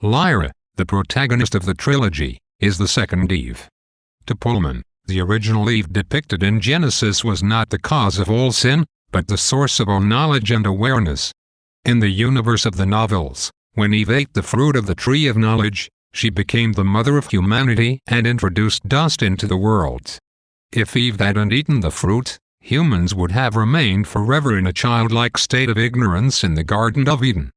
Lyra, the protagonist of the trilogy, is the second Eve. To Pullman, the original Eve depicted in Genesis was not the cause of all sin, but the source of all knowledge and awareness. In the universe of the novels, when Eve ate the fruit of the tree of knowledge, she became the mother of humanity and introduced dust into the world. If Eve hadn't eaten the fruit, humans would have remained forever in a childlike state of ignorance in the Garden of Eden.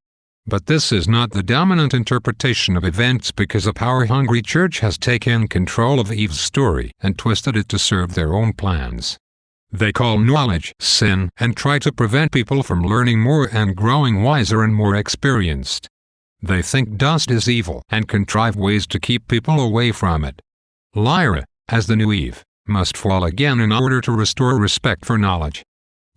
But this is not the dominant interpretation of events because a power-hungry church has taken control of Eve's story and twisted it to serve their own plans. They call knowledge sin and try to prevent people from learning more and growing wiser and more experienced. They think dust is evil and contrive ways to keep people away from it. Lyra, as the new Eve, must fall again in order to restore respect for knowledge.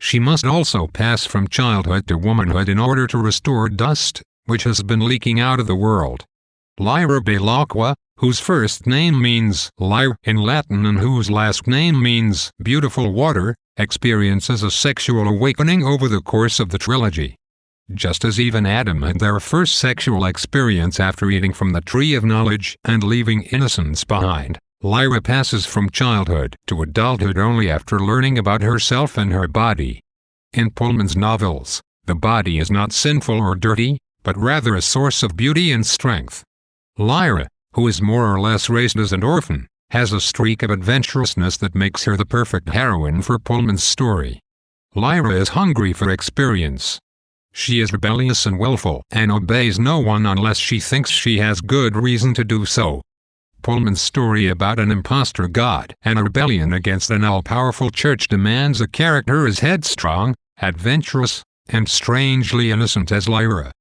She must also pass from childhood to womanhood in order to restore dust, which has been leaking out of the world. Lyra Belacqua, whose first name means lyre in Latin and whose last name means beautiful water, experiences a sexual awakening over the course of the trilogy. Just as Eve and Adam had their first sexual experience after eating from the tree of knowledge and leaving innocence behind, Lyra passes from childhood to adulthood only after learning about herself and her body. In Pullman's novels, the body is not sinful or dirty, but rather a source of beauty and strength. Lyra, who is more or less raised as an orphan, has a streak of adventurousness that makes her the perfect heroine for Pullman's story. Lyra is hungry for experience. She is rebellious and willful and obeys no one unless she thinks she has good reason to do so. Pullman's story about an impostor god and a rebellion against an all-powerful church demands a character as headstrong, adventurous, and strangely innocent as Lyra.